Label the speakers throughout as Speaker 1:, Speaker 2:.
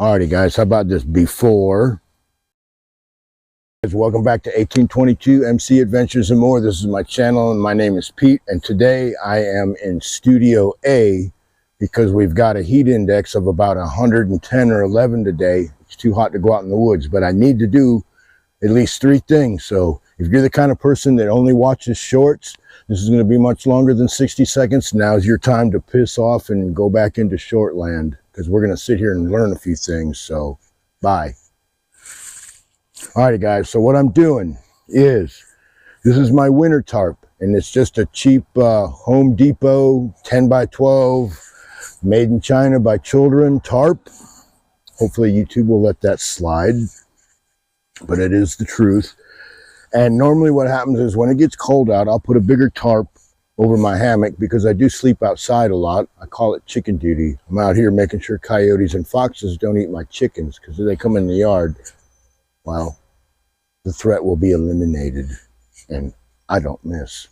Speaker 1: Alrighty guys, how about this before? Welcome back to 1822 MC Adventures and More. This is my channel and my name is Pete, and today I am in Studio A because we've got a heat index of about 110 or 11 today. It's too hot to go out in the woods, but I need to do at least 3 things. So if you're the kind of person that only watches shorts, this is going to be much longer than 60 seconds. Now's your time to piss off and go back into short land, because we're going to sit here and learn a few things. So bye. Alrighty guys, so what I'm doing is, this is my winter tarp, and it's just a cheap Home Depot 10 by 12 made in China by children tarp. Hopefully YouTube will let that slide, but it is the truth. And normally what happens is when it gets cold out, I'll put a bigger tarp over my hammock, because I do sleep outside a lot. I call it chicken duty. I'm out here making sure coyotes and foxes don't eat my chickens, because if they come in the yard, well, the threat will be eliminated, and I don't miss.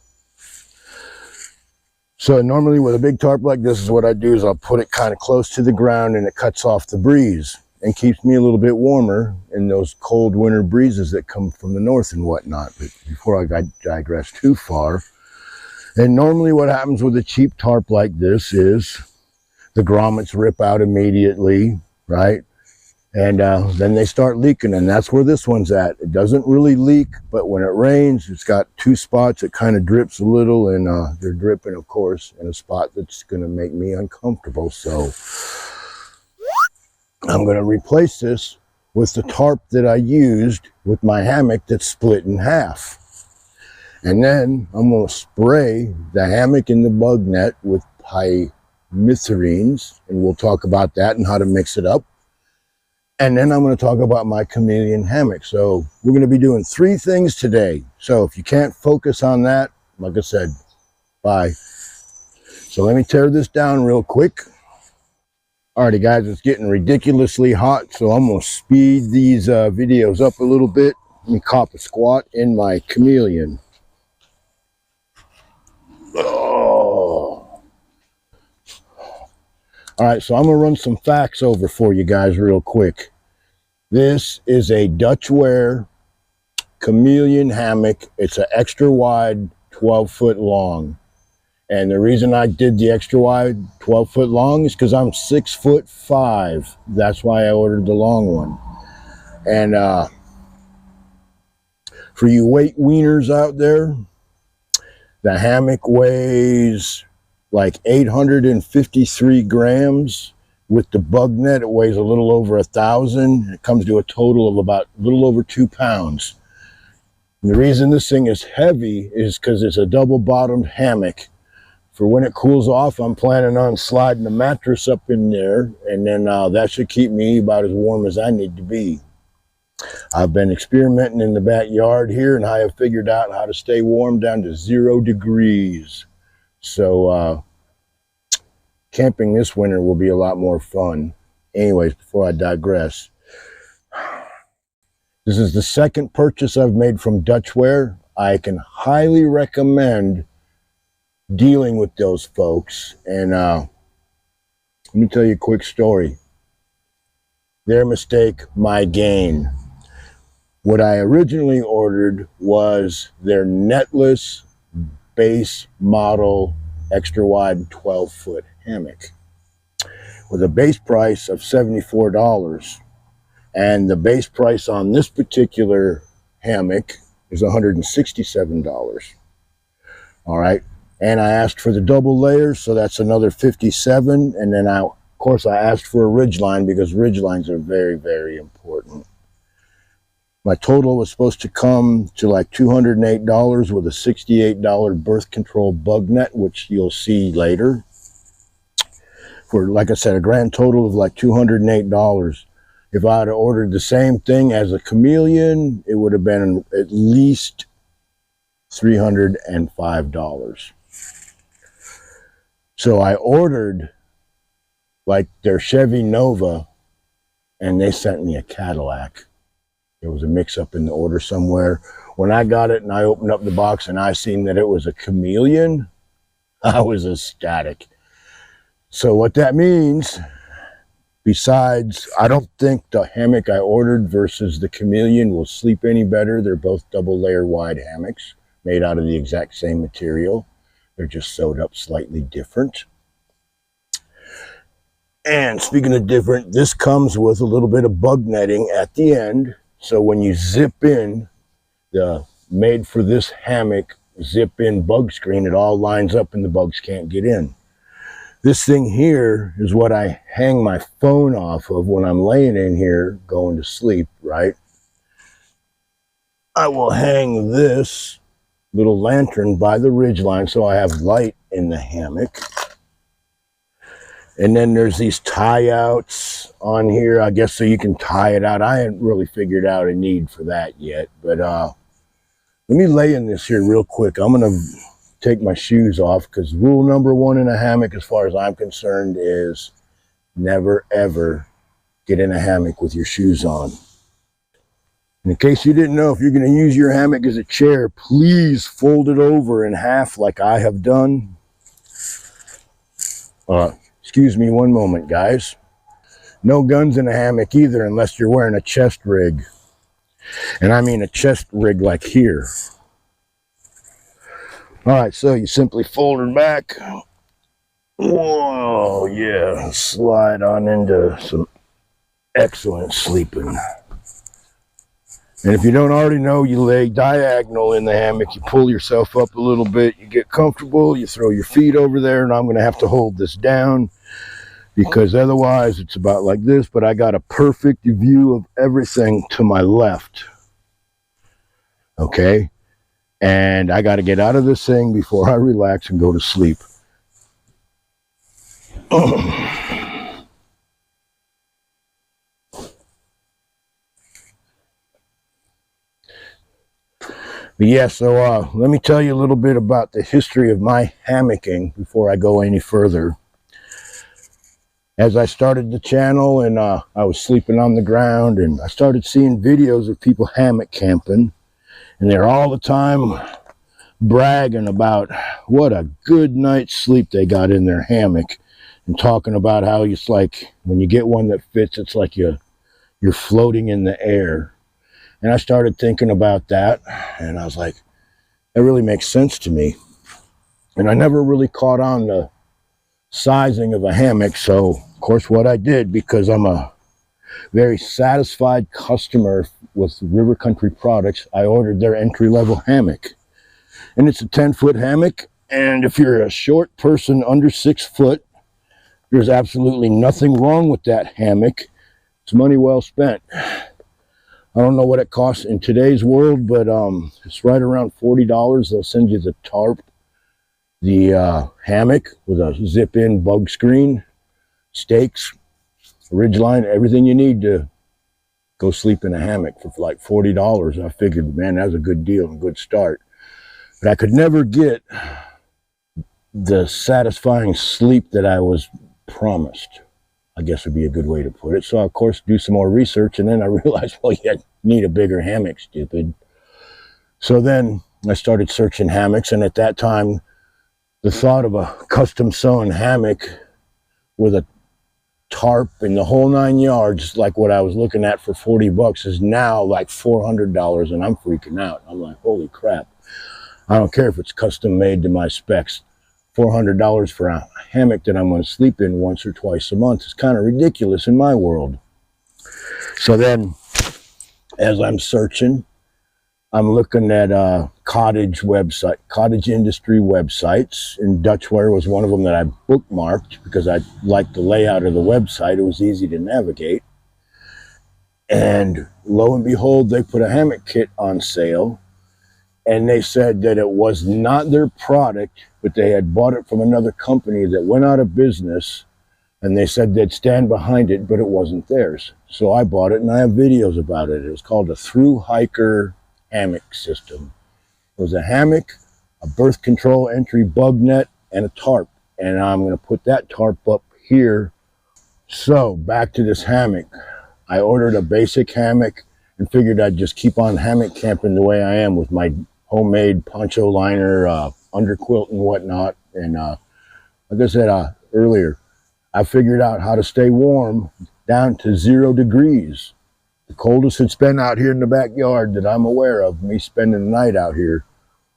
Speaker 1: So normally with a big tarp like this, is what I do is I'll put it kind of close to the ground, and it cuts off the breeze and keeps me a little bit warmer in those cold winter breezes that come from the north and whatnot. But before I digress too far, and normally what happens with a cheap tarp like this is the grommets rip out immediately, right? And then they start leaking, and that's where this one's at. It doesn't really leak, but when it rains, it's got 2 spots. It kind of drips a little, and they're dripping, of course, in a spot that's going to make me uncomfortable. So I'm going to replace this with the tarp that I used with my hammock that's split in half. And then I'm going to spray the hammock and the bug net with Permethrins, and we'll talk about that and how to mix it up. And then I'm going to talk about my chameleon hammock. So we're going to be doing 3 things today. So if you can't focus on that, like I said, bye. So let me tear this down real quick. Alrighty guys, it's getting ridiculously hot, so I'm going to speed these videos up a little bit. Let me cop a squat in my chameleon. Oh. Alright, so I'm going to run some facts over for you guys real quick. This is a Dutchware Chameleon hammock. It's an extra wide, 12-foot long. And the reason I did the extra wide, 12-foot long, is because I'm 6'5". That's why I ordered the long one. And for you weight wieners out there, the hammock weighs like 853 grams. With the bug net, it weighs a little over 1,000. It comes to a total of about a little over 2 pounds. And the reason this thing is heavy is because it's a double-bottomed hammock. For when it cools off, I'm planning on sliding the mattress up in there, and then that should keep me about as warm as I need to be. I've been experimenting in the backyard here, and I have figured out how to stay warm down to 0 degrees. So camping this winter will be a lot more fun. Anyways, before I digress, this is the 2nd purchase I've made from Dutchware. I can highly recommend dealing with those folks. And let me tell you a quick story. Their mistake, my gain. What I originally ordered was their netless base model extra wide 12-foot hammock with a base price of $74, and the base price on this particular hammock is $167. All right, and I asked for the double layers, so that's another $57. And then of course I asked for a ridgeline, because ridgelines are very, very important. My total was supposed to come to like $208 with a $68 birth control bug net, which you'll see later. For, like I said, a grand total of like $208. If I had ordered the same thing as a chameleon, it would have been at least $305. So I ordered like their Chevy Nova, and they sent me a Cadillac. There was a mix-up in the order somewhere. When I got it and I opened up the box and I seen that it was a chameleon, I was ecstatic. So what that means, Besides, I don't think the hammock I ordered versus the Chameleon will sleep any better. They're both double layer wide hammocks made out of the exact same material. They're just sewed up slightly different. And speaking of different, this comes with a little bit of bug netting at the end. So when you zip in the made for this hammock zip in bug screen, it all lines up and the bugs can't get in. This thing here is what I hang my phone off of when I'm laying in here going to sleep, right? I will hang this little lantern by the ridge line so I have light in the hammock. And then there's these tie outs on here, I guess, so you can tie it out. I hadn't really figured out a need for that yet, but let me lay in this here real quick. I'm gonna take my shoes off, because rule number one in a hammock, as far as I'm concerned, is never ever get in a hammock with your shoes on. And in case you didn't know, if you're going to use your hammock as a chair, please fold it over in half like I have done. Excuse me one moment, guys. No guns in a hammock either, unless you're wearing a chest rig. And I mean a chest rig like here. All right, so you simply fold it back. Whoa, yeah, slide on into some excellent sleeping. And if you don't already know, you lay diagonal in the hammock, you pull yourself up a little bit, you get comfortable, you throw your feet over there, and I'm going to have to hold this down because otherwise it's about like this, but I got a perfect view of everything to my left. Okay? And I got to get out of this thing before I relax and go to sleep. But yeah, so let me tell you a little bit about the history of my hammocking before I go any further. As I started the channel and I was sleeping on the ground, and I started seeing videos of people hammock camping. And they're all the time bragging about what a good night's sleep they got in their hammock, and talking about how it's like when you get one that fits, it's like you're floating in the air. And I started thinking about that, and I was like, that really makes sense to me. And I never really caught on the sizing of a hammock. So, of course, what I did, because I'm a very satisfied customer with River Country Products, I ordered their entry-level hammock. And it's a 10-foot hammock, and if you're a short person under 6 foot, there's absolutely nothing wrong with that hammock. It's money well spent. I don't know what it costs in today's world, but it's right around $40. They'll send you the tarp, the hammock with a zip-in bug screen, stakes, ridge line, everything you need to go sleep in a hammock for like $40. I figured, man, that was a good deal and a good start. But I could never get the satisfying sleep that I was promised, I guess would be a good way to put it. So I, of course, do some more research, and then I realized, well, you need a bigger hammock, stupid. So then I started searching hammocks, and at that time, the thought of a custom sewn hammock with a tarp and the whole 9 yards, like what I was looking at for 40 bucks, is now like $400, and I'm freaking out. I'm like, holy crap. I don't care if it's custom made to my specs. $400 for a hammock that I'm going to sleep in once or twice a month is kind of ridiculous in my world. So then, as I'm searching, I'm looking at cottage industry websites, and Dutchware was one of them that I bookmarked because I liked the layout of the website. It was easy to navigate. And lo and behold, they put a hammock kit on sale, and they said that it was not their product, but they had bought it from another company that went out of business, and they said they'd stand behind it, but it wasn't theirs. So I bought it, and I have videos about it. It was called a through hiker hammock system. It was a hammock, a birth control entry bug net, and a tarp. And I'm going to put that tarp up here. So back to this hammock. I ordered a basic hammock and figured I'd just keep on hammock camping the way I am with my homemade poncho liner, underquilt and whatnot. And like I said earlier, I figured out how to stay warm down to 0 degrees. The coldest it's been out here in the backyard that I'm aware of, me spending the night out here,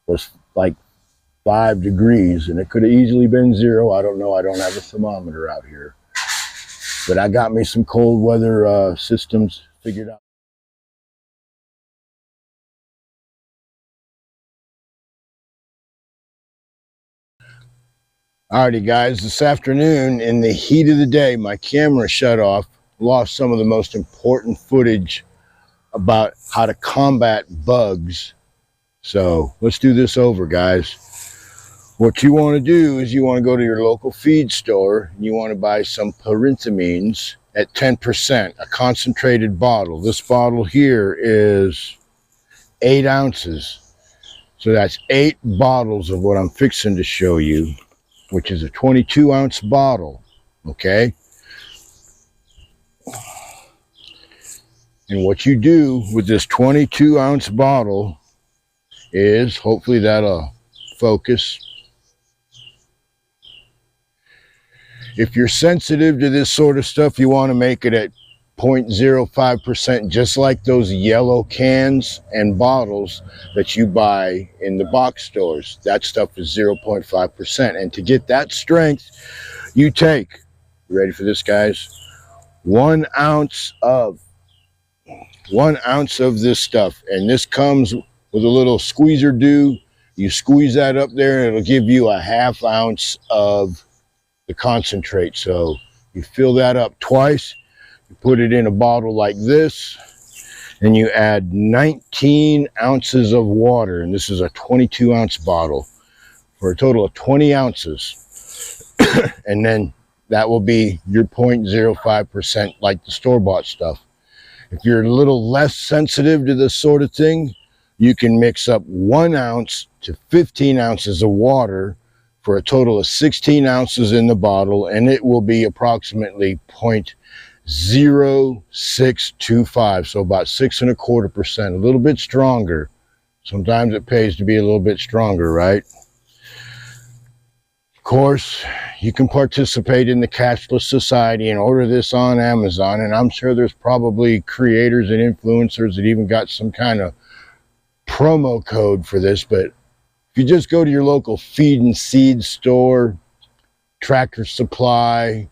Speaker 1: was like 5 degrees, and it could have easily been 0. I don't know. I don't have a thermometer out here. But I got me some cold weather systems figured out. Alrighty guys, this afternoon in the heat of the day, my camera shut off, lost some of the most important footage about how to combat bugs. So let's do this over, guys. What you want to do is you want to go to your local feed store and you want to buy some Permethrin at 10%, a concentrated bottle. This bottle here is 8 ounces. So that's 8 bottles of what I'm fixing to show you, which is a 22-ounce bottle, okay? And what you do with this 22-ounce bottle is, hopefully that'll focus. If you're sensitive to this sort of stuff, you want to make it at 0.05%, just like those yellow cans and bottles that you buy in the box stores. That stuff is 0.5%. And to get that strength, you take, you ready for this, guys? 1 ounce of this stuff. And this comes with a little squeezer do. You squeeze that up there and it'll give you a 1/2 ounce of the concentrate. So you fill that up twice. Put it in a bottle like this, and you add 19 ounces of water, and this is a 22-ounce bottle for a total of 20 ounces. And then that will be your 0.05%, like the store-bought stuff. If you're a little less sensitive to this sort of thing, you can mix up 1 ounce to 15 ounces of water for a total of 16 ounces in the bottle, and it will be approximately 0.0625, so about 6.25%, a little bit stronger. Sometimes it pays to be a little bit stronger, right? Of course, you can participate in the cashless society and order this on Amazon, and I'm sure there's probably creators and influencers that even got some kind of promo code for this. But if you just go to your local feed and seed store, Tractor Supply,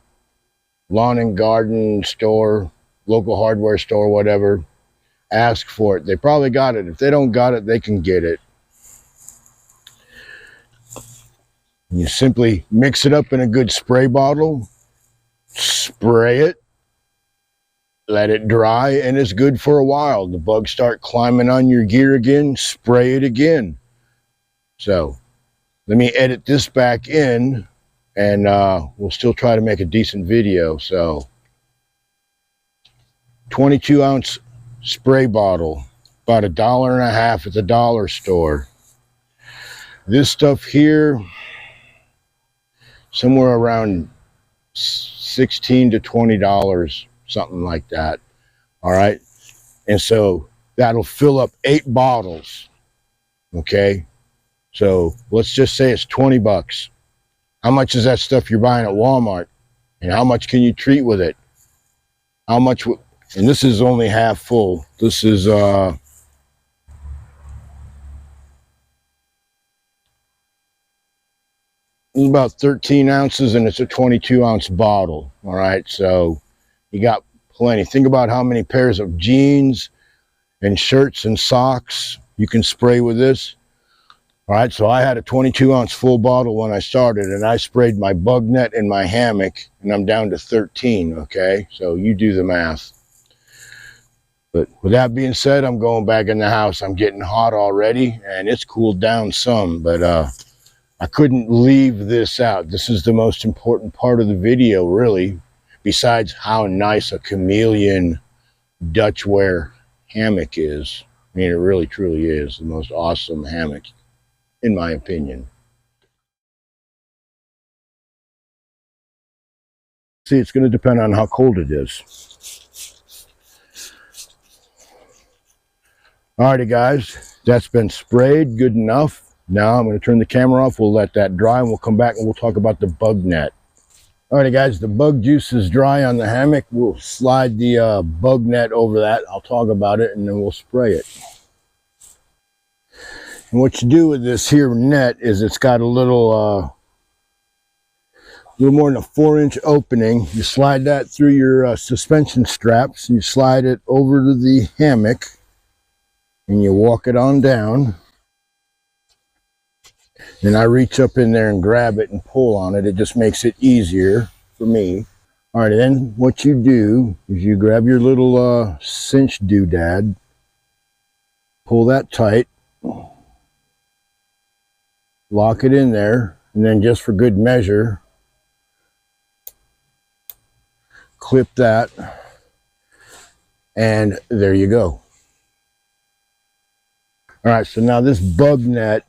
Speaker 1: lawn and garden store, local hardware store, whatever, ask for it. They probably got it. If they don't got it, they can get it. You simply mix it up in a good spray bottle, spray it, let it dry, and it's good for a while. The bugs start climbing on your gear again, spray it again. So let me edit this back in, and we'll still try to make a decent video. So 22-ounce spray bottle, about $1.50 at the dollar store. This stuff here, somewhere around $16 to $20, something like that. All right, and so that'll fill up 8 bottles. Okay, so let's just say it's 20 bucks. How much is that stuff you're buying at Walmart? And how much can you treat with it? How much, and this is only half full. This is about 13 ounces, and it's a 22-ounce bottle. All right, so you got plenty. Think about how many pairs of jeans and shirts and socks you can spray with this. All right, so I had a 22-ounce full bottle when I started, and I sprayed my bug net and my hammock, and I'm down to 13, okay? So you do the math. But with that being said, I'm going back in the house. I'm getting hot already, and it's cooled down some, but I couldn't leave this out. This is the most important part of the video, really, besides how nice a Chameleon Dutchware hammock is. I mean, it really, truly is the most awesome hammock, in my opinion. See, it's going to depend on how cold it is. Alrighty, guys, that's been sprayed good enough. Now I'm going to turn the camera off. We'll let that dry, and we'll come back and we'll talk about the bug net. Alrighty guys, the bug juice is dry on the hammock. We'll slide the bug net over that. I'll talk about it and then we'll spray it. And what you do with this here net is it's got a little more than a 4-inch opening. You slide that through your suspension straps and you slide it over to the hammock and you walk it on down. And I reach up in there and grab it and pull on it. It just makes it easier for me. All right, then what you do is you grab your little cinch doodad, pull that tight, lock it in there, and then just for good measure, clip that, and there you go. All right, so now this bug net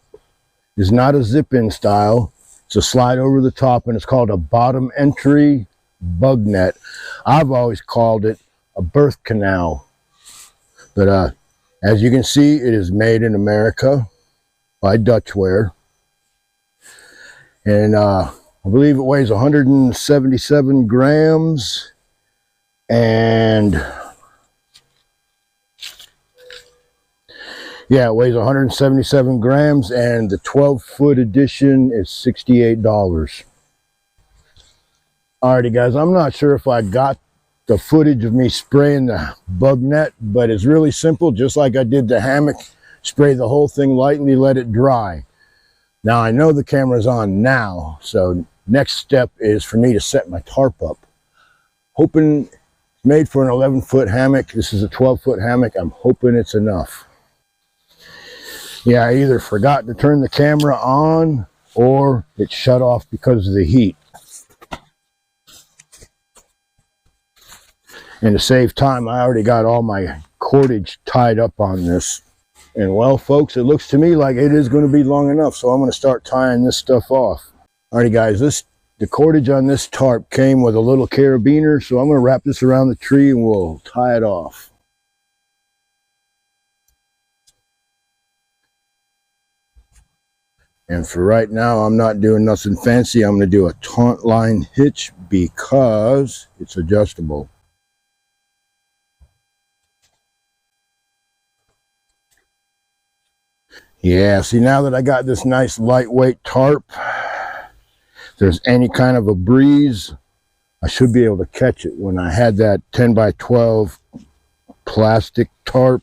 Speaker 1: is not a zip-in style. It's a slide over the top, and it's called a bottom entry bug net. I've always called it a birth canal. But as you can see, it is made in America by Dutchware. And I believe it weighs 177 grams. And yeah, it weighs 177 grams. And the 12-foot edition is $68. Alrighty guys, I'm not sure if I got the footage of me spraying the bug net, but it's really simple. Just like I did the hammock, spray the whole thing lightly, let it dry. Now I know the camera's on now, so next step is for me to set my tarp up. Hoping it's made for an 11-foot hammock. This is a 12-foot hammock. I'm hoping it's enough. Yeah, I either forgot to turn the camera on or it shut off because of the heat. And to save time, I already got all my cordage tied up on this. And well, folks, it looks to me like it is going to be long enough, so I'm going to start tying this stuff off. Alrighty guys, the cordage on this tarp came with a little carabiner, so I'm going to wrap this around the tree and we'll tie it off. And for right now, I'm not doing nothing fancy. I'm going to do a taunt line hitch because it's adjustable. Yeah, see, now that I got this nice lightweight tarp, if there's any kind of a breeze, I should be able to catch it. When I had that 10 by 12 plastic tarp,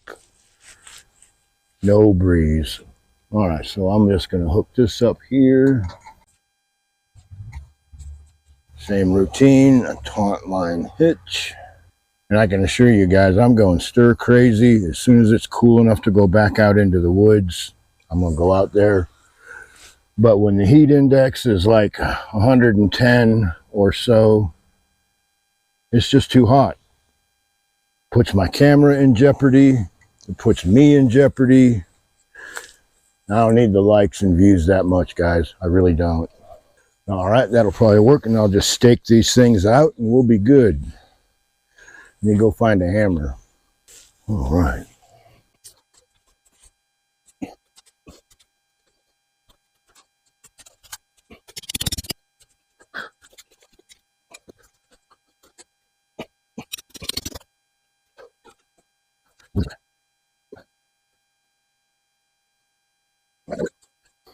Speaker 1: no breeze. All right, so I'm just going to hook this up here. Same routine, a taunt line hitch. And I can assure you guys, I'm going stir crazy. As soon as it's cool enough to go back out into the woods, I'm going to go out there. But when the heat index is like 110 or so, it's just too hot. Puts my camera in jeopardy. It puts me in jeopardy. I don't need the likes and views that much, guys. I really don't. All right, that'll probably work, and I'll just stake these things out, and we'll be good. Let me go find a hammer. All right.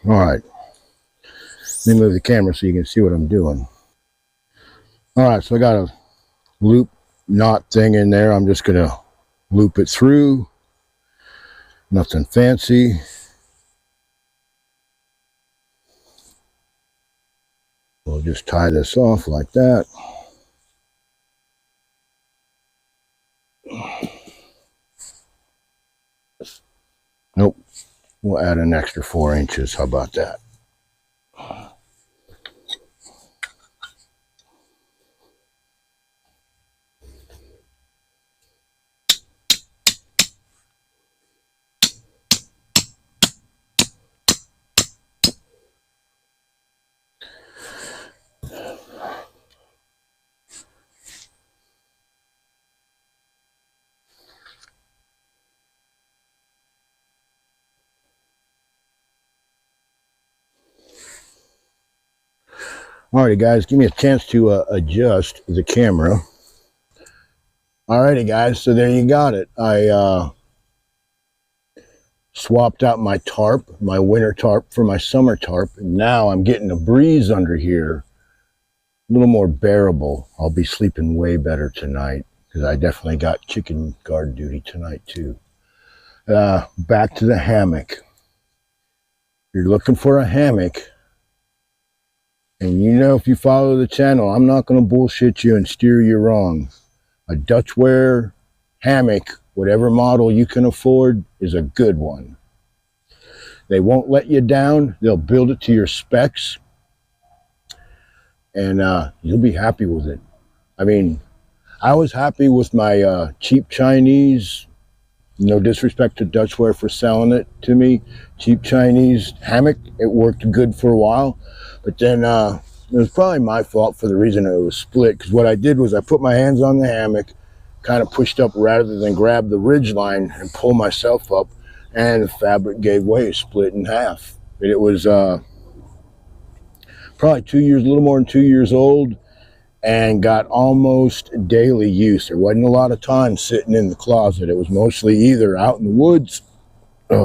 Speaker 1: All right. Let me move the camera so you can see what I'm doing. All right, so I got a loop knot thing in there. I'm just going to loop it through. Nothing fancy. We'll just tie this off like that. Nope. We'll add an extra 4 inches. How about that? Alrighty guys, give me a chance to adjust the camera. Alrighty guys, so there you got it. I swapped out my tarp, my winter tarp, for my summer tarp, and now I'm getting a breeze under here, a little more bearable. I'll be sleeping way better tonight because I definitely got chicken guard duty tonight too. Back to the hammock. If you're looking for a hammock, and you know, if you follow the channel, I'm not going to bullshit you and steer you wrong. A Dutchware hammock, whatever model you can afford, is a good one. They won't let you down. They'll build it to your specs, and you'll be happy with it. I mean, I was happy with my cheap Chinese, no disrespect to Dutchware for selling it to me, cheap Chinese hammock. It worked good for a while, but then it was probably my fault for the reason it was split, because what I did was I put my hands on the hammock, kind of pushed up rather than grab the ridge line and pull myself up, and the fabric gave way, split in half. It was probably 2 years, a little more than 2 years old, and got almost daily use. There wasn't a lot of time sitting in the closet. It was mostly either out in the woods, it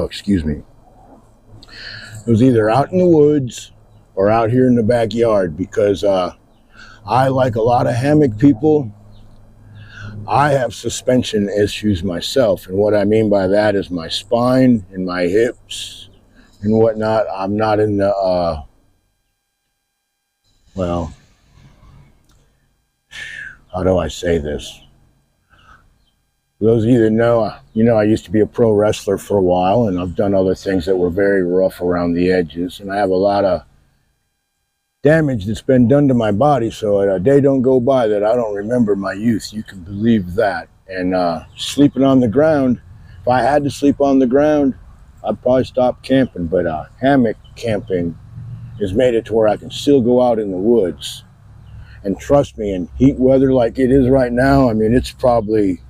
Speaker 1: was either out in the woods or out here in the backyard, because I, like a lot of hammock people, I have suspension issues myself, and what I mean by that is my spine and my hips and whatnot. I'm not in the, well, how do I say this? For those of you that know, you know I used to be a pro wrestler for a while, and I've done other things that were very rough around the edges, and I have a lot of damage that's been done to my body, so a day don't go by that I don't remember my youth. You can believe that. And sleeping on the ground, if I had to sleep on the ground, I'd probably stop camping, but hammock camping has made it to where I can still go out in the woods. And trust me, in heat weather like it is right now, I mean, it's probably,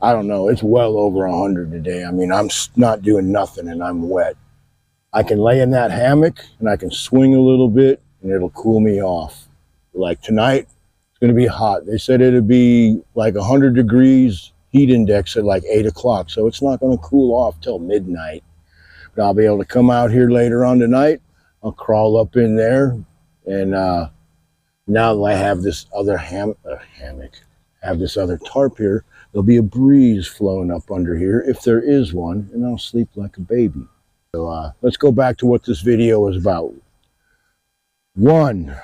Speaker 1: I don't know, it's well over 100 today. I mean, I'm not doing nothing and I'm wet. I can lay in that hammock and I can swing a little bit and it'll cool me off. Like tonight, it's going to be hot. They said it'd be like 100 degrees heat index at like 8 o'clock. So it's not going to cool off till midnight. But I'll be able to come out here later on tonight. I'll crawl up in there, and now that I have this other hammock, have this other tarp here, there'll be a breeze flowing up under here if there is one, and I'll sleep like a baby. So let's go back to what this video is about. One,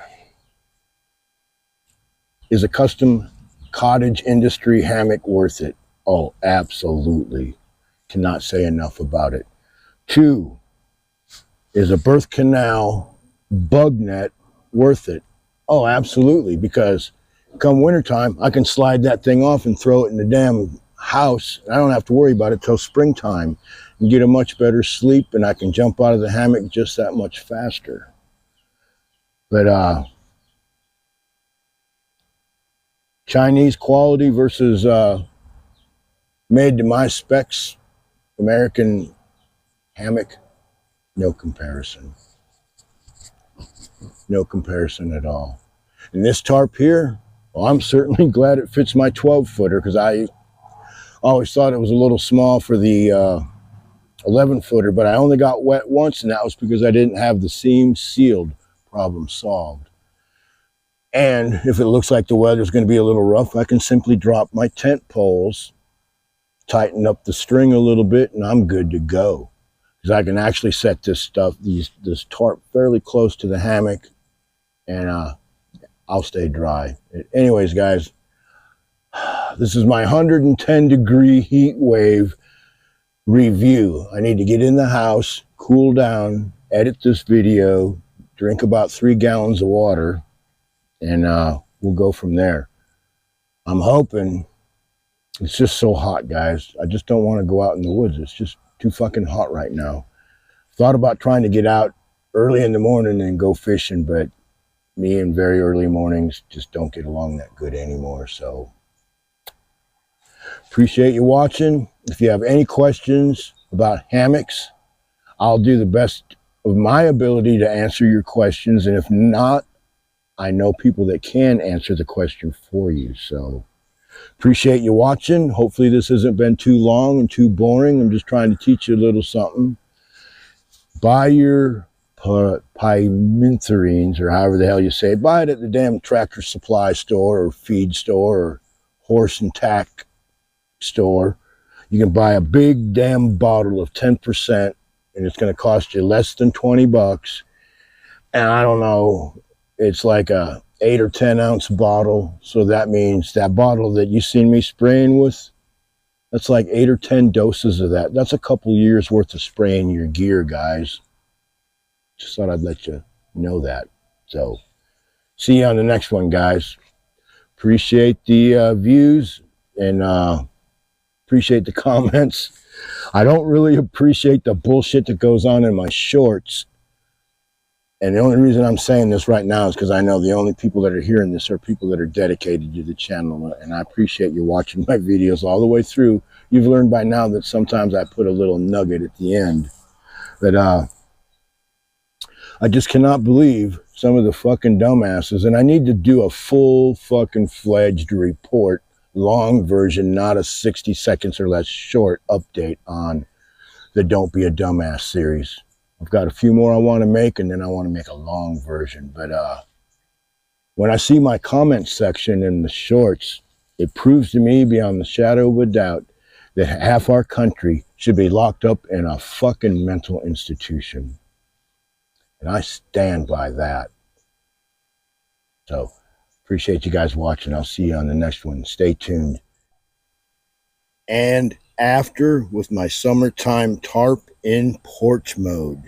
Speaker 1: is a custom cottage industry hammock worth it? Oh, absolutely. Cannot say enough about it. Two, is a birth canal bug net worth it? Oh, absolutely, because come wintertime, I can slide that thing off and throw it in the damn house. I don't have to worry about it till springtime and get a much better sleep, and I can jump out of the hammock just that much faster. But Chinese quality versus made to my specs American hammock, no comparison. No comparison at all. And this tarp here, well, I'm certainly glad it fits my 12-footer, because I always thought it was a little small for the 11-footer, but I only got wet once, and that was because I didn't have the seam sealed. Problem solved. And if it looks like the weather's going to be a little rough, I can simply drop my tent poles, tighten up the string a little bit, and I'm good to go. Because I can actually set this tarp fairly close to the hammock, and I'll stay dry. Anyways, guys, this is my 110 degree heat wave review. I need to get in the house, cool down, edit this video, drink about 3 gallons of water, and we'll go from there. I'm hoping, it's just so hot, guys. I just don't want to go out in the woods. It's just too fucking hot right now. Thought about trying to get out early in the morning and go fishing, but me and very early mornings just don't get along that good anymore. So appreciate you watching. If you have any questions about hammocks, I'll do the best of my ability to answer your questions, and if not, I know people that can answer the question for you. So appreciate you watching. Hopefully this hasn't been too long and too boring. I'm just trying to teach you a little something. Buy your Permethrins, or however the hell you say it. Buy it at the damn tractor supply store or feed store or horse and tack store. You can buy a big damn bottle of 10%, and it's going to cost you less than 20 bucks. And I don't know, it's like a 8 or 10 ounce bottle. So that means that bottle that you seen me spraying with, that's like 8 or 10 doses of that. That's a couple years worth of spraying your gear, guys. Just thought I'd let you know that. So see you on the next one, guys. Appreciate the views and appreciate the comments. I don't really appreciate the bullshit that goes on in my shorts. And the only reason I'm saying this right now is because I know the only people that are hearing this are people that are dedicated to the channel. And I appreciate you watching my videos all the way through. You've learned by now that sometimes I put a little nugget at the end. But I just cannot believe some of the fucking dumbasses. And I need to do a full fucking fledged report, long version, not a 60 seconds or less short update on the Don't Be a Dumbass series. I've got a few more I want to make, and then I want to make a long version. But when I see my comment section in the shorts, it proves to me beyond the shadow of a doubt that half our country should be locked up in a fucking mental institution. And I stand by that. So, appreciate you guys watching. I'll see you on the next one. Stay tuned. And after, with my summertime tarp in porch mode.